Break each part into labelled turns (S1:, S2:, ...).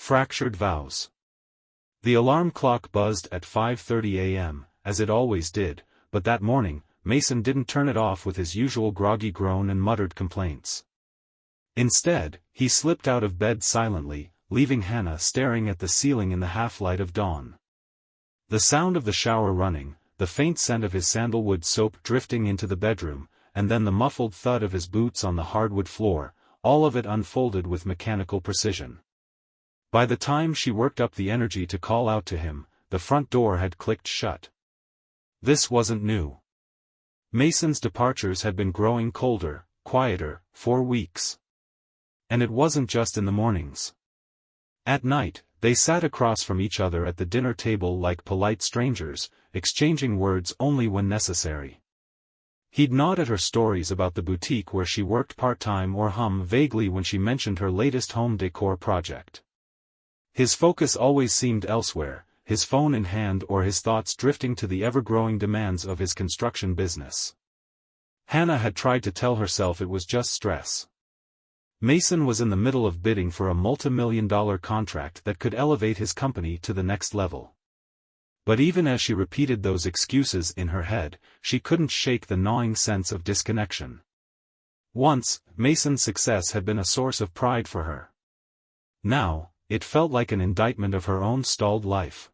S1: Fractured vows. The alarm clock buzzed at 5:30 a.m., as it always did, but that morning, Mason didn't turn it off with his usual groggy groan and muttered complaints. Instead, he slipped out of bed silently, leaving Hannah staring at the ceiling in the half-light of dawn. The sound of the shower running, the faint scent of his sandalwood soap drifting into the bedroom, and then the muffled thud of his boots on the hardwood floor, all of it unfolded with mechanical precision. By the time she worked up the energy to call out to him, the front door had clicked shut. This wasn't new. Mason's departures had been growing colder, quieter, for weeks. And it wasn't just in the mornings. At night, they sat across from each other at the dinner table like polite strangers, exchanging words only when necessary. He'd nod at her stories about the boutique where she worked part-time or hum vaguely when she mentioned her latest home decor project. His focus always seemed elsewhere, his phone in hand or his thoughts drifting to the ever-growing demands of his construction business. Hannah had tried to tell herself it was just stress. Mason was in the middle of bidding for a multi-million-dollar contract that could elevate his company to the next level. But even as she repeated those excuses in her head, she couldn't shake the gnawing sense of disconnection. Once, Mason's success had been a source of pride for her. Now, it felt like an indictment of her own stalled life.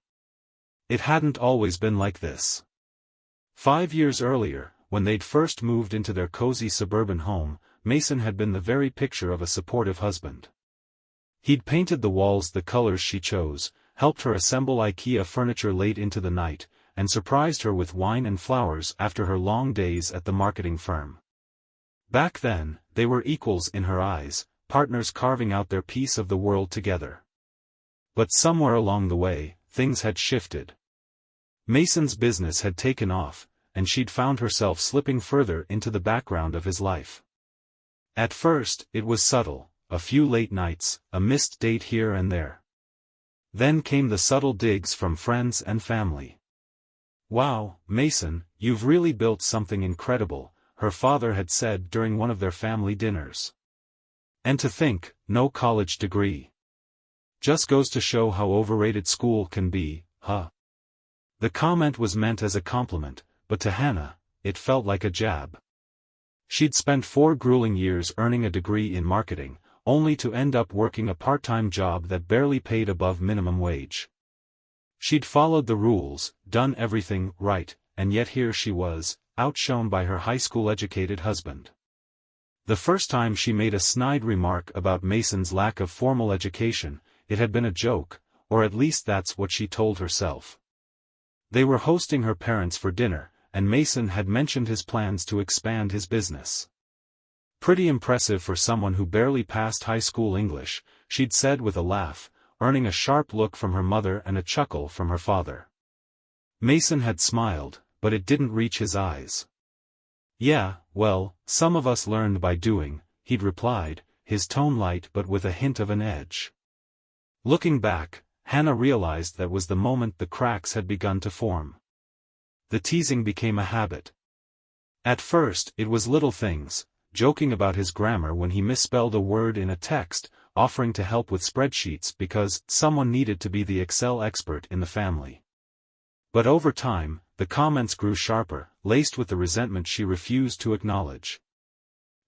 S1: It hadn't always been like this. 5 years earlier, when they'd first moved into their cozy suburban home, Mason had been the very picture of a supportive husband. He'd painted the walls the colors she chose, helped her assemble IKEA furniture late into the night, and surprised her with wine and flowers after her long days at the marketing firm. Back then, they were equals in her eyes, partners carving out their piece of the world together. But somewhere along the way, things had shifted. Mason's business had taken off, and she'd found herself slipping further into the background of his life. At first, it was subtle, a few late nights, a missed date here and there. Then came the subtle digs from friends and family. "Wow, Mason, you've really built something incredible," her father had said during one of their family dinners. "And to think, no college degree. Just goes to show how overrated school can be, huh?" The comment was meant as a compliment, but to Hannah, it felt like a jab. She'd spent 4 grueling years earning a degree in marketing, only to end up working a part-time job that barely paid above minimum wage. She'd followed the rules, done everything right, and yet here she was, outshone by her high school-educated husband. The first time she made a snide remark about Mason's lack of formal education, it had been a joke, or at least that's what she told herself. They were hosting her parents for dinner, and Mason had mentioned his plans to expand his business. "Pretty impressive for someone who barely passed high school English," she'd said with a laugh, earning a sharp look from her mother and a chuckle from her father. Mason had smiled, but it didn't reach his eyes. "Yeah, well, some of us learned by doing," he'd replied, his tone light but with a hint of an edge. Looking back, Hannah realized that was the moment the cracks had begun to form. The teasing became a habit. At first, it was little things, joking about his grammar when he misspelled a word in a text, offering to help with spreadsheets because someone needed to be the Excel expert in the family. But over time, the comments grew sharper, laced with the resentment she refused to acknowledge.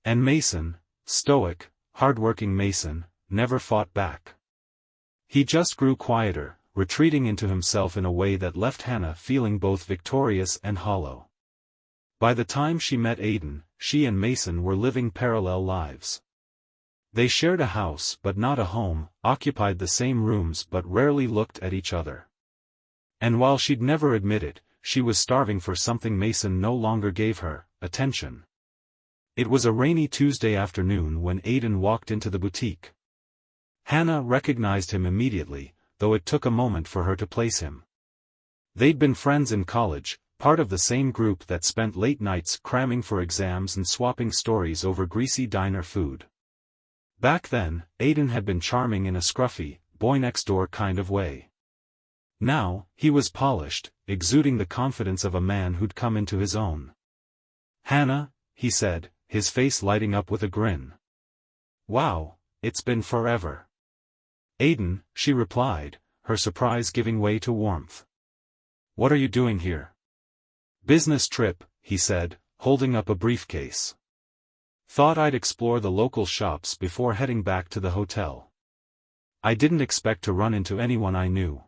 S1: And Mason, stoic, hard-working Mason, never fought back. He just grew quieter, retreating into himself in a way that left Hannah feeling both victorious and hollow. By the time she met Aidan, she and Mason were living parallel lives. They shared a house but not a home, occupied the same rooms but rarely looked at each other. And while she'd never admit it, she was starving for something Mason no longer gave her, attention. It was a rainy Tuesday afternoon when Aidan walked into the boutique. Hannah recognized him immediately, though it took a moment for her to place him. They'd been friends in college, part of the same group that spent late nights cramming for exams and swapping stories over greasy diner food. Back then, Aidan had been charming in a scruffy, boy-next-door kind of way. Now, he was polished, exuding the confidence of a man who'd come into his own. "Hannah," he said, his face lighting up with a grin. "Wow, it's been forever." Aiden, she replied, her surprise giving way to warmth. What are you doing here? Business trip, he said, holding up a briefcase. Thought I'd explore the local shops before heading back to the hotel. I didn't expect to run into anyone I knew.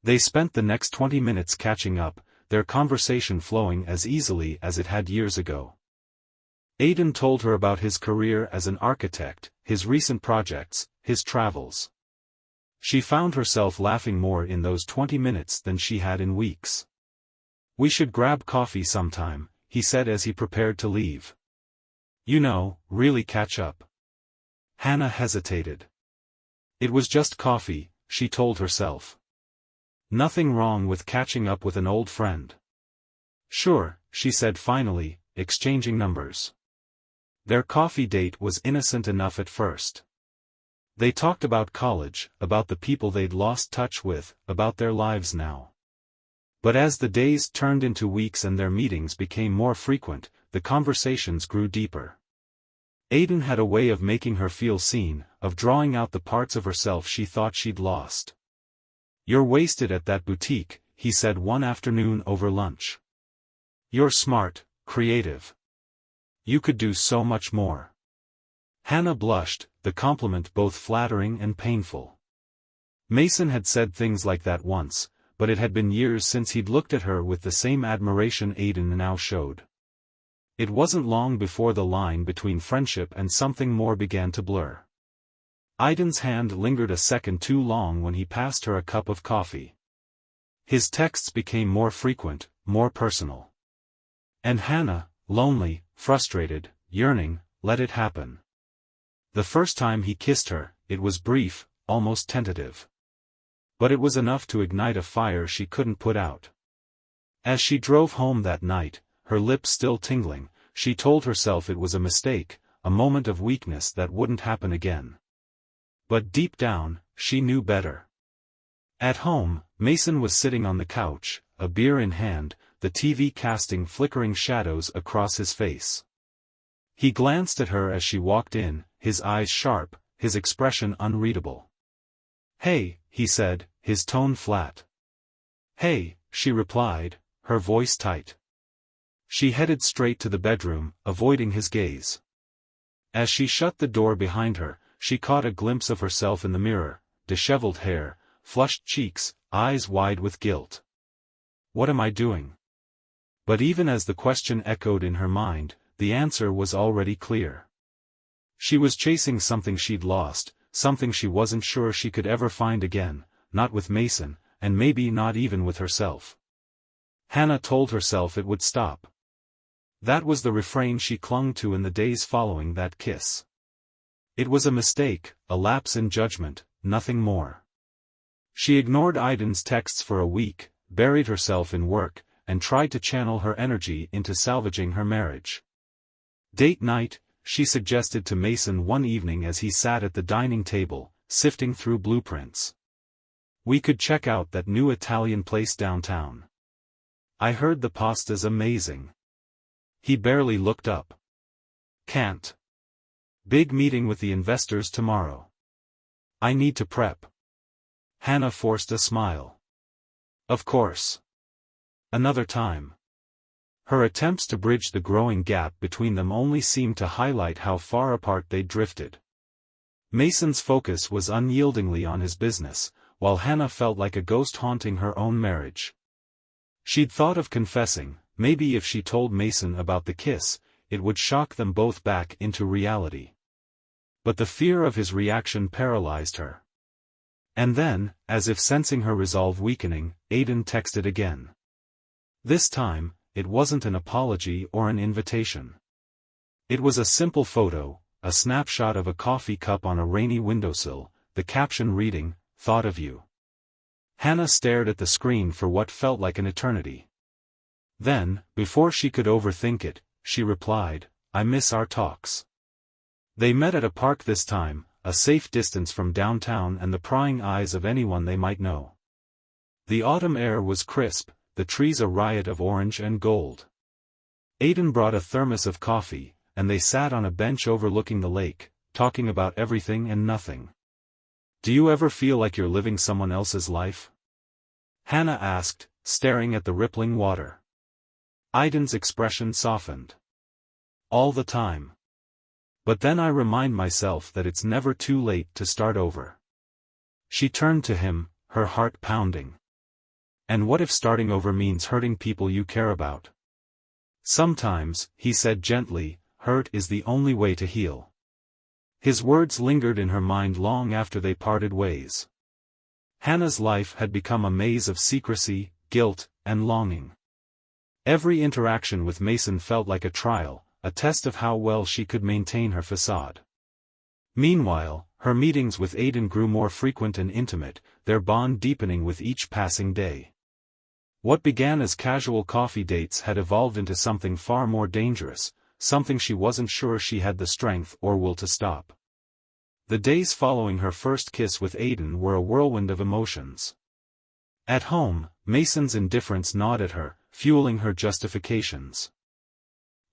S1: They spent the next 20 minutes catching up, their conversation flowing as easily as it had years ago. Aiden told her about his career as an architect, his recent projects, his travels. She found herself laughing more in those 20 minutes than she had in weeks. We should grab coffee sometime, he said as he prepared to leave. You know, really catch up. Hannah hesitated. It was just coffee, she told herself. Nothing wrong with catching up with an old friend. Sure, she said finally, exchanging numbers. Their coffee date was innocent enough at first. They talked about college, about the people they'd lost touch with, about their lives now. But as the days turned into weeks and their meetings became more frequent, the conversations grew deeper. Aiden had a way of making her feel seen, of drawing out the parts of herself she thought she'd lost. You're wasted at that boutique, he said one afternoon over lunch. You're smart, creative. You could do so much more. Hannah blushed, the compliment both flattering and painful. Mason had said things like that once, but it had been years since he'd looked at her with the same admiration Aiden now showed. It wasn't long before the line between friendship and something more began to blur. Aiden's hand lingered a second too long when he passed her a cup of coffee. His texts became more frequent, more personal. And Hannah, lonely, frustrated, yearning, let it happen. The first time he kissed her, it was brief, almost tentative. But it was enough to ignite a fire she couldn't put out. As she drove home that night, her lips still tingling, she told herself it was a mistake, a moment of weakness that wouldn't happen again. But deep down, she knew better. At home, Mason was sitting on the couch, a beer in hand, the TV casting flickering shadows across his face. He glanced at her as she walked in, his eyes sharp, his expression unreadable. Hey, he said, his tone flat. Hey, she replied, her voice tight. She headed straight to the bedroom, avoiding his gaze. As she shut the door behind her, she caught a glimpse of herself in the mirror, disheveled hair, flushed cheeks, eyes wide with guilt. What am I doing? But even as the question echoed in her mind, the answer was already clear. She was chasing something she'd lost, something she wasn't sure she could ever find again, not with Mason, and maybe not even with herself. Hannah told herself it would stop. That was the refrain she clung to in the days following that kiss. It was a mistake, a lapse in judgment, nothing more. She ignored Aiden's texts for a week, buried herself in work, and tried to channel her energy into salvaging her marriage. Date night, she suggested to Mason one evening as he sat at the dining table, sifting through blueprints. We could check out that new Italian place downtown. I heard the pasta's amazing. He barely looked up. Can't. Big meeting with the investors tomorrow. I need to prep. Hannah forced a smile. Of course. Another time. Her attempts to bridge the growing gap between them only seemed to highlight how far apart they'd drifted. Mason's focus was unyieldingly on his business, while Hannah felt like a ghost haunting her own marriage. She'd thought of confessing, maybe if she told Mason about the kiss, it would shock them both back into reality. But the fear of his reaction paralyzed her. And then, as if sensing her resolve weakening, Aiden texted again. This time, it wasn't an apology or an invitation. It was a simple photo, a snapshot of a coffee cup on a rainy windowsill, the caption reading, "Thought of you." Hannah stared at the screen for what felt like an eternity. Then, before she could overthink it, she replied, "I miss our talks." They met at a park this time, a safe distance from downtown and the prying eyes of anyone they might know. The autumn air was crisp, the trees a riot of orange and gold. Aiden brought a thermos of coffee, and they sat on a bench overlooking the lake, talking about everything and nothing. Do you ever feel like you're living someone else's life? Hannah asked, staring at the rippling water. Aiden's expression softened. All the time. But then I remind myself that it's never too late to start over. She turned to him, her heart pounding. And what if starting over means hurting people you care about? Sometimes, he said gently, hurt is the only way to heal. His words lingered in her mind long after they parted ways. Hannah's life had become a maze of secrecy, guilt, and longing. Every interaction with Mason felt like a trial, a test of how well she could maintain her facade. Meanwhile, her meetings with Aiden grew more frequent and intimate, their bond deepening with each passing day. What began as casual coffee dates had evolved into something far more dangerous, something she wasn't sure she had the strength or will to stop. The days following her first kiss with Aiden were a whirlwind of emotions. At home, Mason's indifference gnawed at her, fueling her justifications.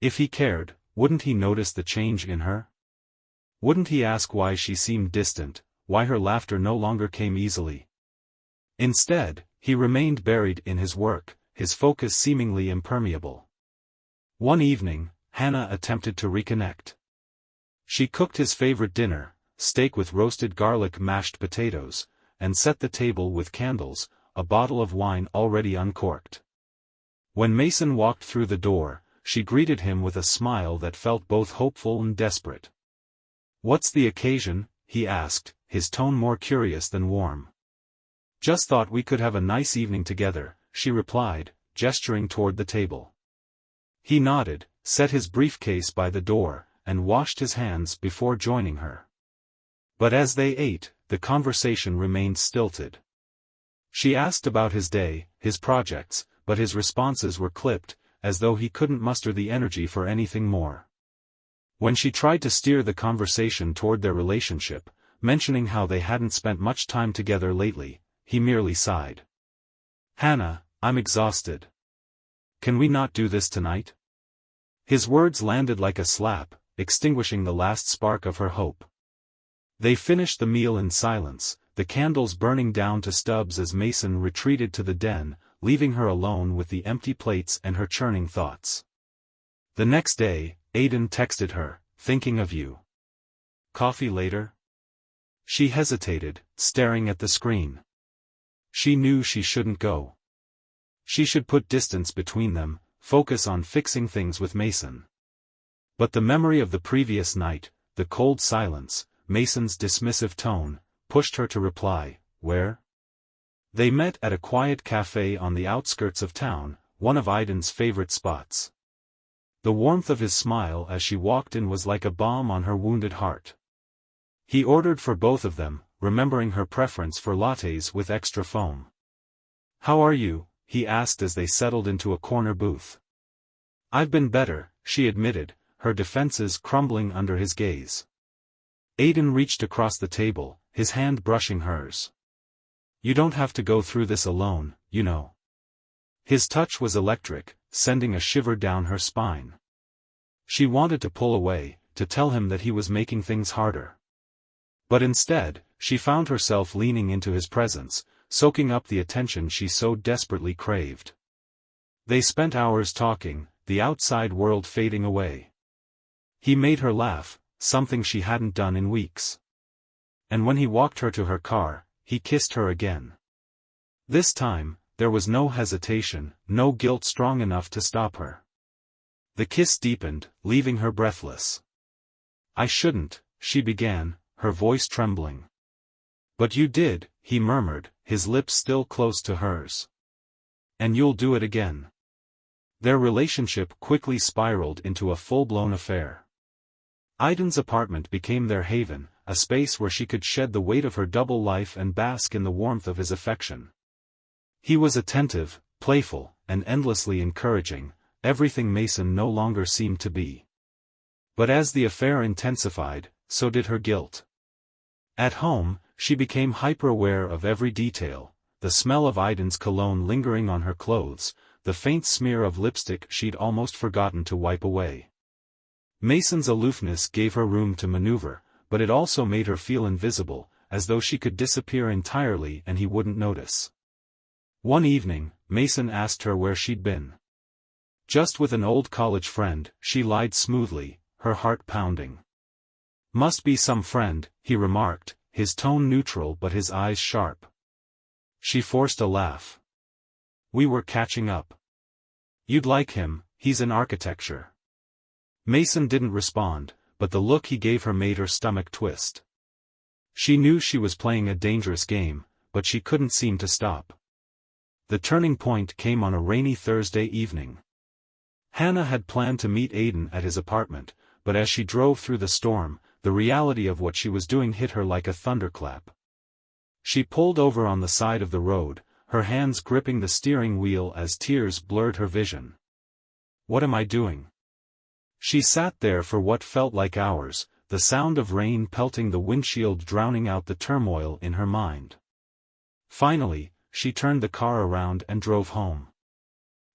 S1: If he cared, wouldn't he notice the change in her? Wouldn't he ask why she seemed distant, why her laughter no longer came easily? Instead, he remained buried in his work, his focus seemingly impermeable. One evening, Hannah attempted to reconnect. She cooked his favorite dinner, steak with roasted garlic mashed potatoes, and set the table with candles, a bottle of wine already uncorked. When Mason walked through the door, she greeted him with a smile that felt both hopeful and desperate. "What's the occasion?" he asked, his tone more curious than warm. "Just thought we could have a nice evening together," she replied, gesturing toward the table. He nodded, set his briefcase by the door, and washed his hands before joining her. But as they ate, the conversation remained stilted. She asked about his day, his projects, but his responses were clipped, as though he couldn't muster the energy for anything more. When she tried to steer the conversation toward their relationship, mentioning how they hadn't spent much time together lately, he merely sighed. "Hannah, I'm exhausted. Can we not do this tonight?" His words landed like a slap, extinguishing the last spark of her hope. They finished the meal in silence, the candles burning down to stubs as Mason retreated to the den, leaving her alone with the empty plates and her churning thoughts. The next day, Aiden texted her, "Thinking of you. Coffee later?" She hesitated, staring at the screen. She knew she shouldn't go. She should put distance between them, focus on fixing things with Mason. But the memory of the previous night, the cold silence, Mason's dismissive tone, pushed her to reply, "Where?" They met at a quiet cafe on the outskirts of town, one of Aiden's favorite spots. The warmth of his smile as she walked in was like a balm on her wounded heart. He ordered for both of them, remembering her preference for lattes with extra foam. "How are you?" he asked as they settled into a corner booth. "I've been better," she admitted, her defenses crumbling under his gaze. Aiden reached across the table, his hand brushing hers. "You don't have to go through this alone, you know." His touch was electric, sending a shiver down her spine. She wanted to pull away, to tell him that he was making things harder. But instead, she found herself leaning into his presence, soaking up the attention she so desperately craved. They spent hours talking, the outside world fading away. He made her laugh, something she hadn't done in weeks. And when he walked her to her car, he kissed her again. This time, there was no hesitation, no guilt strong enough to stop her. The kiss deepened, leaving her breathless. "I shouldn't," she began, her voice trembling. "But you did," he murmured, his lips still close to hers. "And you'll do it again." Their relationship quickly spiraled into a full-blown affair. Aiden's apartment became their haven, a space where she could shed the weight of her double life and bask in the warmth of his affection. He was attentive, playful, and endlessly encouraging, everything Mason no longer seemed to be. But as the affair intensified, so did her guilt. At home, she became hyper-aware of every detail, the smell of Aiden's cologne lingering on her clothes, the faint smear of lipstick she'd almost forgotten to wipe away. Mason's aloofness gave her room to maneuver, but it also made her feel invisible, as though she could disappear entirely and he wouldn't notice. One evening, Mason asked her where she'd been. "Just with an old college friend," she lied smoothly, her heart pounding. "Must be some friend," he remarked, his tone neutral but his eyes sharp. She forced a laugh. "We were catching up. You'd like him, he's in architecture." Mason didn't respond, but the look he gave her made her stomach twist. She knew she was playing a dangerous game, but she couldn't seem to stop. The turning point came on a rainy Thursday evening. Hannah had planned to meet Aidan at his apartment, but as she drove through the storm, the reality of what she was doing hit her like a thunderclap. She pulled over on the side of the road, her hands gripping the steering wheel as tears blurred her vision. "What am I doing?" She sat there for what felt like hours, the sound of rain pelting the windshield drowning out the turmoil in her mind. Finally, she turned the car around and drove home.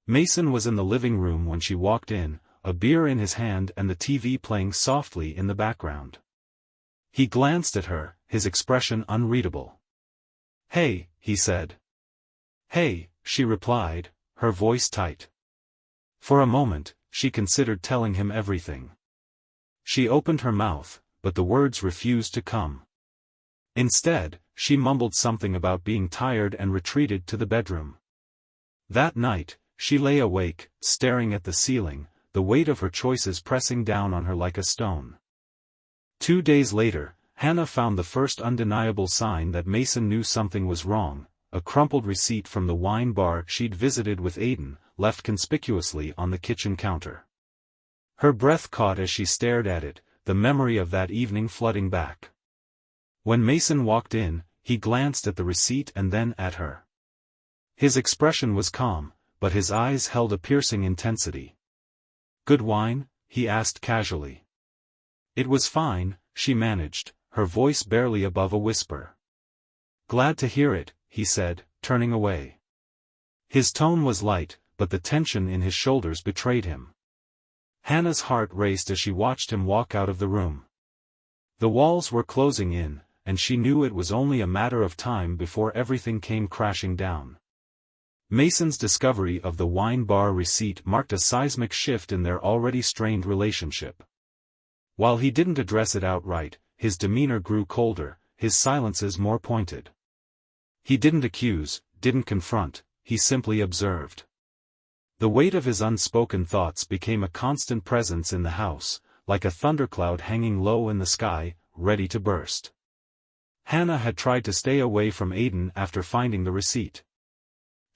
S1: Mason was in the living room when she walked in, a beer in his hand and the TV playing softly in the background. He glanced at her, his expression unreadable. "Hey," he said. "Hey," she replied, her voice tight. For a moment, she considered telling him everything. She opened her mouth, but the words refused to come. Instead, she mumbled something about being tired and retreated to the bedroom. That night, she lay awake, staring at the ceiling, the weight of her choices pressing down on her like a stone. 2 days later, Hannah found the first undeniable sign that Mason knew something was wrong, a crumpled receipt from the wine bar she'd visited with Aidan, left conspicuously on the kitchen counter. Her breath caught as she stared at it, the memory of that evening flooding back. When Mason walked in, he glanced at the receipt and then at her. His expression was calm, but his eyes held a piercing intensity. "Good wine?" he asked casually. "It was fine," she managed, her voice barely above a whisper. "Glad to hear it," he said, turning away. His tone was light, but the tension in his shoulders betrayed him. Hannah's heart raced as she watched him walk out of the room. The walls were closing in, and she knew it was only a matter of time before everything came crashing down. Mason's discovery of the wine bar receipt marked a seismic shift in their already strained relationship. While he didn't address it outright, his demeanor grew colder, his silences more pointed. He didn't accuse, didn't confront, he simply observed. The weight of his unspoken thoughts became a constant presence in the house, like a thundercloud hanging low in the sky, ready to burst. Hannah had tried to stay away from Aidan after finding the receipt.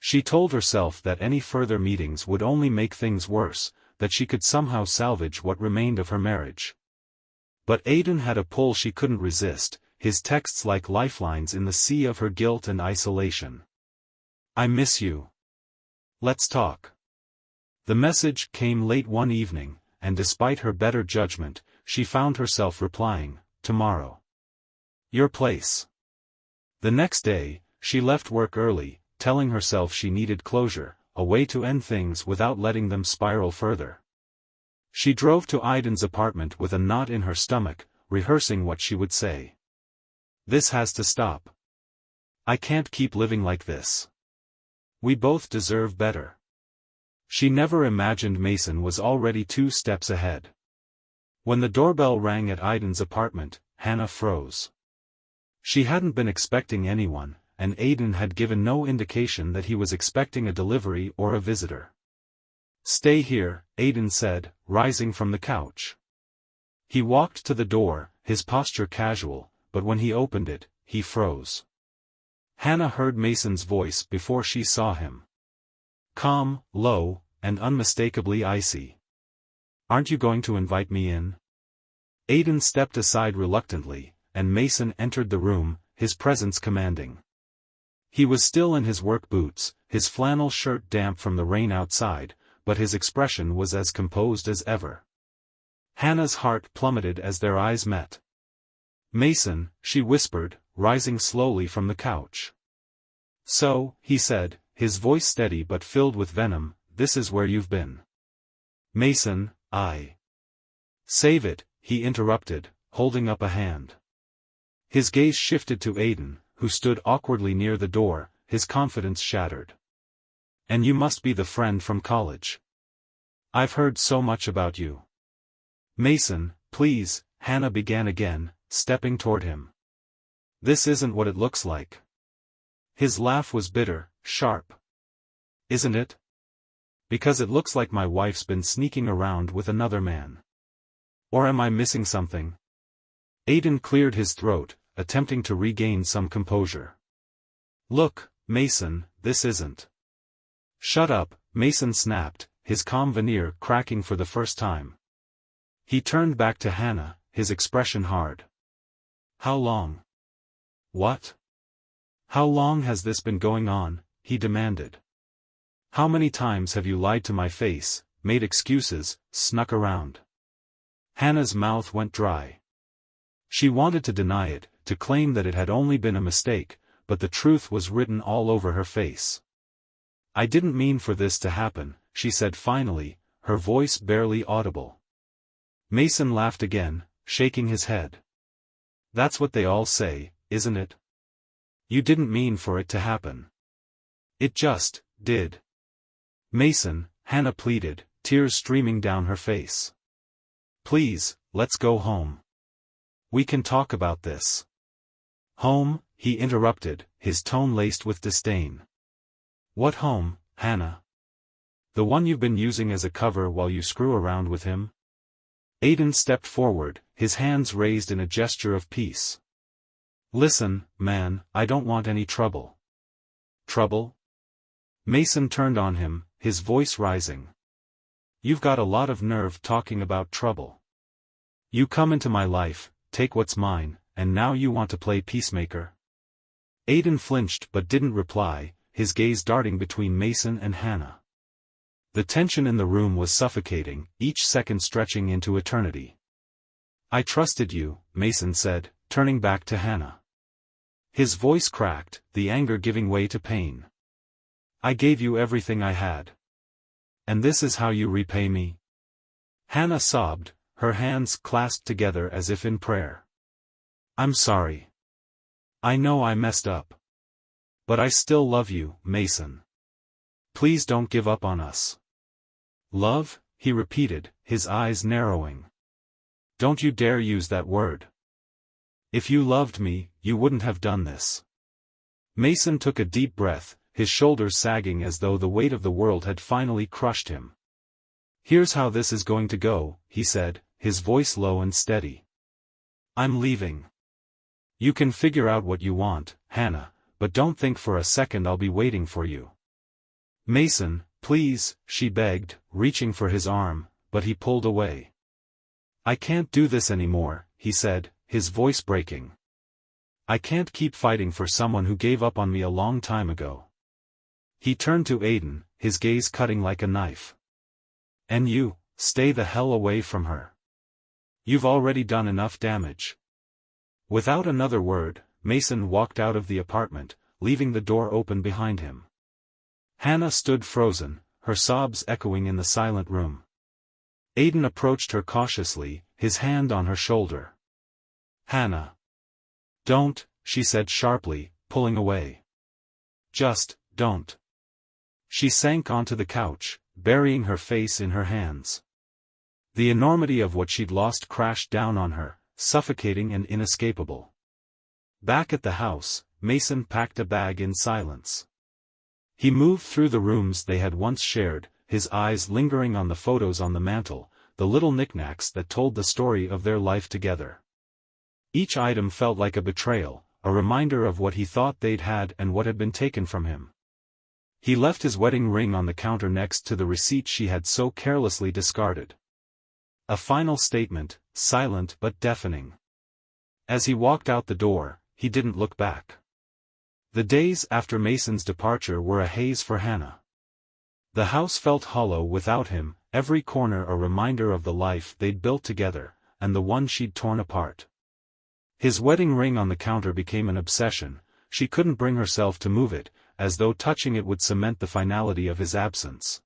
S1: She told herself that any further meetings would only make things worse, that she could somehow salvage what remained of her marriage. But Aidan had a pull she couldn't resist, his texts like lifelines in the sea of her guilt and isolation. "I miss you. Let's talk." The message came late one evening, and despite her better judgment, she found herself replying, "Tomorrow. Your place." The next day, she left work early, telling herself she needed closure, a way to end things without letting them spiral further. She drove to Aidan's apartment with a knot in her stomach, rehearsing what she would say. "This has to stop. I can't keep living like this. We both deserve better." She never imagined Mason was already 2 steps ahead. When the doorbell rang at Aidan's apartment, Hannah froze. She hadn't been expecting anyone, and Aidan had given no indication that he was expecting a delivery or a visitor. "Stay here," Aidan said, rising from the couch. He walked to the door, his posture casual, but when he opened it, he froze. Hannah heard Mason's voice before she saw him. Calm, low, and unmistakably icy. "Aren't you going to invite me in?" Aidan stepped aside reluctantly, and Mason entered the room, his presence commanding. He was still in his work boots, his flannel shirt damp from the rain outside, but his expression was as composed as ever. Hannah's heart plummeted as their eyes met. "Mason," she whispered, rising slowly from the couch. "So," he said, his voice steady but filled with venom, "this is where you've been." "Mason, I..." "Save it," he interrupted, holding up a hand. His gaze shifted to Aiden, who stood awkwardly near the door, his confidence shattered. And you must be the friend from college. I've heard so much about you. Mason, please, Hannah began again, stepping toward him. This isn't what it looks like. His laugh was bitter, sharp. Isn't it? Because it looks like my wife's been sneaking around with another man. Or am I missing something? Aiden cleared his throat, attempting to regain some composure. Look, Mason, this isn't. Shut up, Mason snapped, his calm veneer cracking for the first time. He turned back to Hannah, his expression hard. How long? What? How long has this been going on? He demanded. How many times have you lied to my face, made excuses, snuck around? Hannah's mouth went dry. She wanted to deny it, to claim that it had only been a mistake, but the truth was written all over her face. I didn't mean for this to happen, she said finally, her voice barely audible. Mason laughed again, shaking his head. That's what they all say, isn't it? You didn't mean for it to happen. It just did. Mason, Hannah pleaded, tears streaming down her face. Please, let's go home. We can talk about this. Home, he interrupted, his tone laced with disdain. What home, Hannah? The one you've been using as a cover while you screw around with him? Aiden stepped forward, his hands raised in a gesture of peace. Listen, man, I don't want any trouble. Trouble? Mason turned on him, his voice rising. You've got a lot of nerve talking about trouble. You come into my life, take what's mine, and now you want to play peacemaker? Aiden flinched but didn't reply, his gaze darting between Mason and Hannah. The tension in the room was suffocating, each second stretching into eternity. I trusted you, Mason said, turning back to Hannah. His voice cracked, the anger giving way to pain. I gave you everything I had. And this is how you repay me? Hannah sobbed, her hands clasped together as if in prayer. I'm sorry. I know I messed up. But I still love you, Mason. Please don't give up on us. Love? He repeated, his eyes narrowing. Don't you dare use that word. If you loved me, you wouldn't have done this. Mason took a deep breath, his shoulders sagging as though the weight of the world had finally crushed him. Here's how this is going to go, he said, his voice low and steady. I'm leaving. You can figure out what you want, Hannah, but don't think for a second I'll be waiting for you. Mason, please, she begged, reaching for his arm, but he pulled away. I can't do this anymore, he said, his voice breaking. I can't keep fighting for someone who gave up on me a long time ago. He turned to Aiden, his gaze cutting like a knife. And you, stay the hell away from her. You've already done enough damage. Without another word, Mason walked out of the apartment, leaving the door open behind him. Hannah stood frozen, her sobs echoing in the silent room. Aiden approached her cautiously, his hand on her shoulder. Hannah. Don't, she said sharply, pulling away. Just, don't. She sank onto the couch, burying her face in her hands. The enormity of what she'd lost crashed down on her, suffocating and inescapable. Back at the house, Mason packed a bag in silence. He moved through the rooms they had once shared, his eyes lingering on the photos on the mantel, the little knickknacks that told the story of their life together. Each item felt like a betrayal, a reminder of what he thought they'd had and what had been taken from him. He left his wedding ring on the counter next to the receipt she had so carelessly discarded. A final statement, silent but deafening. As he walked out the door, he didn't look back. The days after Mason's departure were a haze for Hannah. The house felt hollow without him, every corner a reminder of the life they'd built together, and the one she'd torn apart. His wedding ring on the counter became an obsession, she couldn't bring herself to move it, as though touching it would cement the finality of his absence.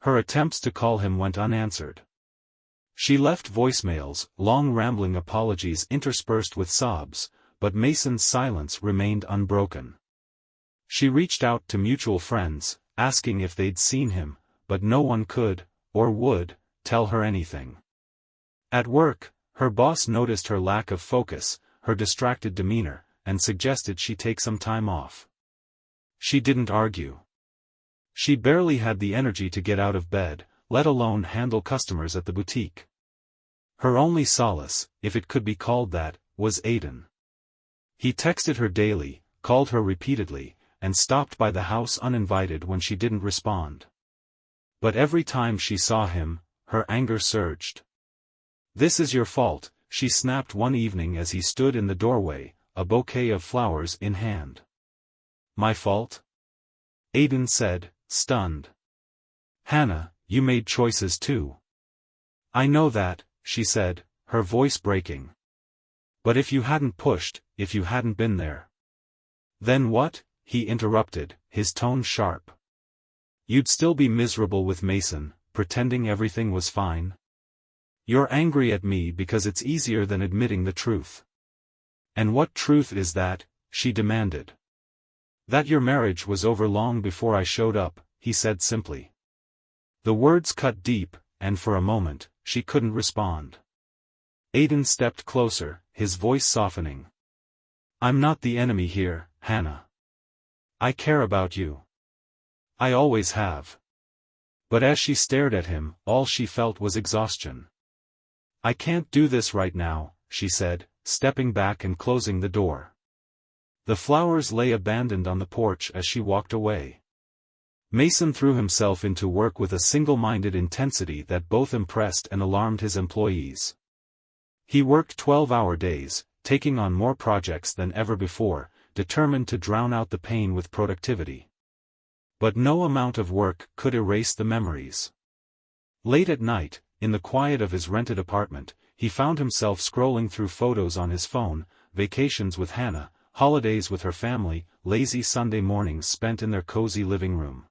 S1: Her attempts to call him went unanswered. She left voicemails, long rambling apologies interspersed with sobs, but Mason's silence remained unbroken. She reached out to mutual friends, asking if they'd seen him, but no one could, or would, tell her anything. At work, her boss noticed her lack of focus, her distracted demeanor, and suggested she take some time off. She didn't argue. She barely had the energy to get out of bed, let alone handle customers at the boutique. Her only solace, if it could be called that, was Aiden. He texted her daily, called her repeatedly, and stopped by the house uninvited when she didn't respond. But every time she saw him, her anger surged. "This is your fault," she snapped one evening as he stood in the doorway, a bouquet of flowers in hand. "My fault?" Aiden said, stunned. "Hannah, you made choices too." "I know that," she said, her voice breaking. "But if you hadn't pushed, if you hadn't been there." "Then what?" he interrupted, his tone sharp. "You'd still be miserable with Mason, pretending everything was fine? You're angry at me because it's easier than admitting the truth." "And what truth is that?" she demanded. "That your marriage was over long before I showed up," he said simply. The words cut deep, and for a moment, she couldn't respond. Aiden stepped closer, his voice softening. "I'm not the enemy here, Hannah. I care about you. I always have." But as she stared at him, all she felt was exhaustion. "I can't do this right now," she said, stepping back and closing the door. The flowers lay abandoned on the porch as she walked away. Mason threw himself into work with a single-minded intensity that both impressed and alarmed his employees. He worked 12-hour days, taking on more projects than ever before, determined to drown out the pain with productivity. But no amount of work could erase the memories. Late at night, in the quiet of his rented apartment, he found himself scrolling through photos on his phone, vacations with Hannah, holidays with her family, lazy Sunday mornings spent in their cozy living room.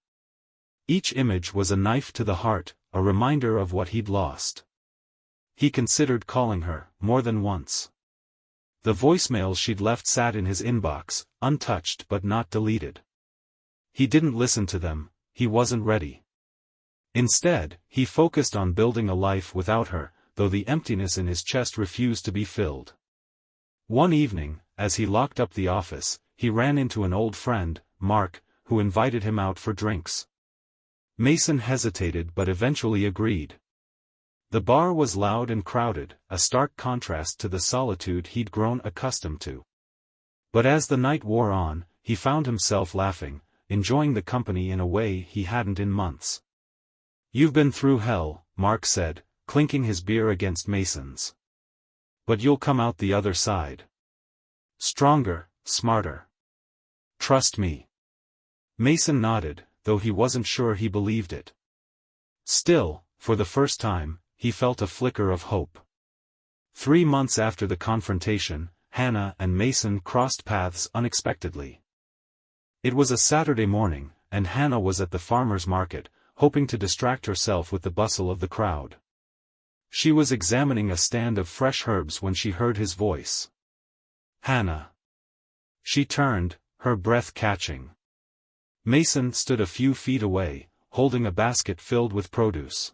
S1: Each image was a knife to the heart, a reminder of what he'd lost. He considered calling her, more than once. The voicemails she'd left sat in his inbox, untouched but not deleted. He didn't listen to them, he wasn't ready. Instead, he focused on building a life without her, though the emptiness in his chest refused to be filled. One evening, as he locked up the office, he ran into an old friend, Mark, who invited him out for drinks. Mason hesitated but eventually agreed. The bar was loud and crowded, a stark contrast to the solitude he'd grown accustomed to. But as the night wore on, he found himself laughing, enjoying the company in a way he hadn't in months. "You've been through hell," Mark said, clinking his beer against Mason's. "But you'll come out the other side. Stronger, smarter. Trust me." Mason nodded, though he wasn't sure he believed it. Still, for the first time, he felt a flicker of hope. 3 months after the confrontation, Hannah and Mason crossed paths unexpectedly. It was a Saturday morning, and Hannah was at the farmer's market, hoping to distract herself with the bustle of the crowd. She was examining a stand of fresh herbs when she heard his voice. "Hannah." She turned, her breath catching. Mason stood a few feet away, holding a basket filled with produce.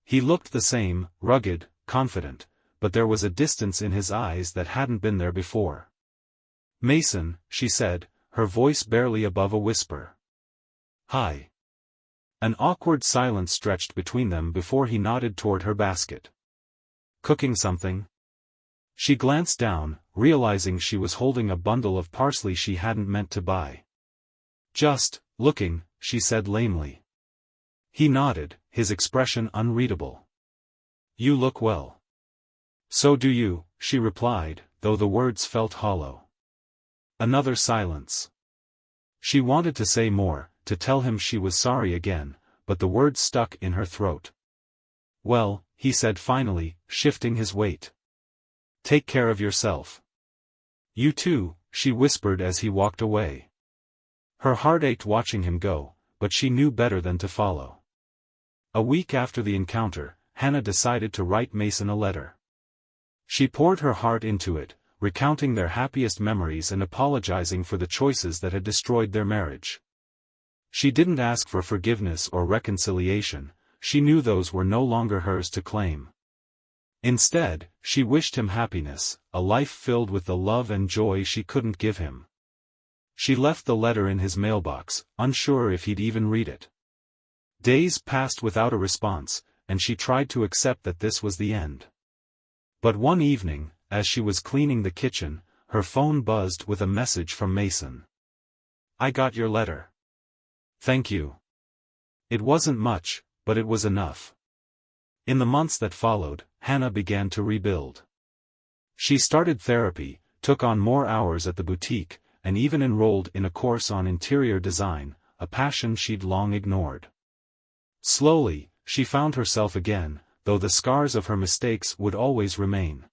S1: He looked the same, rugged, confident, but there was a distance in his eyes that hadn't been there before. "Mason," she said, her voice barely above a whisper. "Hi." An awkward silence stretched between them before he nodded toward her basket. "Cooking something?" She glanced down, realizing she was holding a bundle of parsley she hadn't meant to buy. "Just looking," she said lamely. He nodded, his expression unreadable. "You look well." "So do you," she replied, though the words felt hollow. Another silence. She wanted to say more, to tell him she was sorry again, but the words stuck in her throat. "Well," he said finally, shifting his weight. "Take care of yourself." "You too," she whispered as he walked away. Her heart ached watching him go, but she knew better than to follow. A week after the encounter, Hannah decided to write Mason a letter. She poured her heart into it, recounting their happiest memories and apologizing for the choices that had destroyed their marriage. She didn't ask for forgiveness or reconciliation, she knew those were no longer hers to claim. Instead, she wished him happiness, a life filled with the love and joy she couldn't give him. She left the letter in his mailbox, unsure if he'd even read it. Days passed without a response, and she tried to accept that this was the end. But one evening, as she was cleaning the kitchen, her phone buzzed with a message from Mason. "I got your letter. Thank you." It wasn't much, but it was enough. In the months that followed, Hannah began to rebuild. She started therapy, took on more hours at the boutique, and even enrolled in a course on interior design, a passion she'd long ignored. Slowly, she found herself again, though the scars of her mistakes would always remain.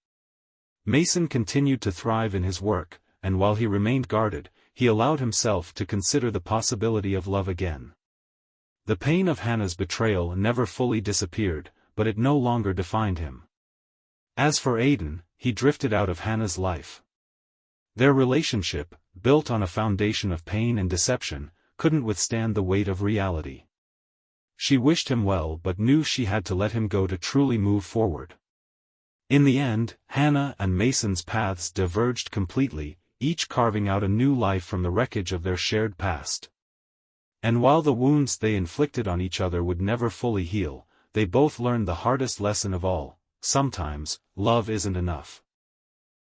S1: Mason continued to thrive in his work, and while he remained guarded, he allowed himself to consider the possibility of love again. The pain of Hannah's betrayal never fully disappeared, but it no longer defined him. As for Aidan, he drifted out of Hannah's life. Their relationship, built on a foundation of pain and deception, couldn't withstand the weight of reality. She wished him well but knew she had to let him go to truly move forward. In the end, Hannah and Mason's paths diverged completely, each carving out a new life from the wreckage of their shared past. And while the wounds they inflicted on each other would never fully heal, they both learned the hardest lesson of all: sometimes, love isn't enough.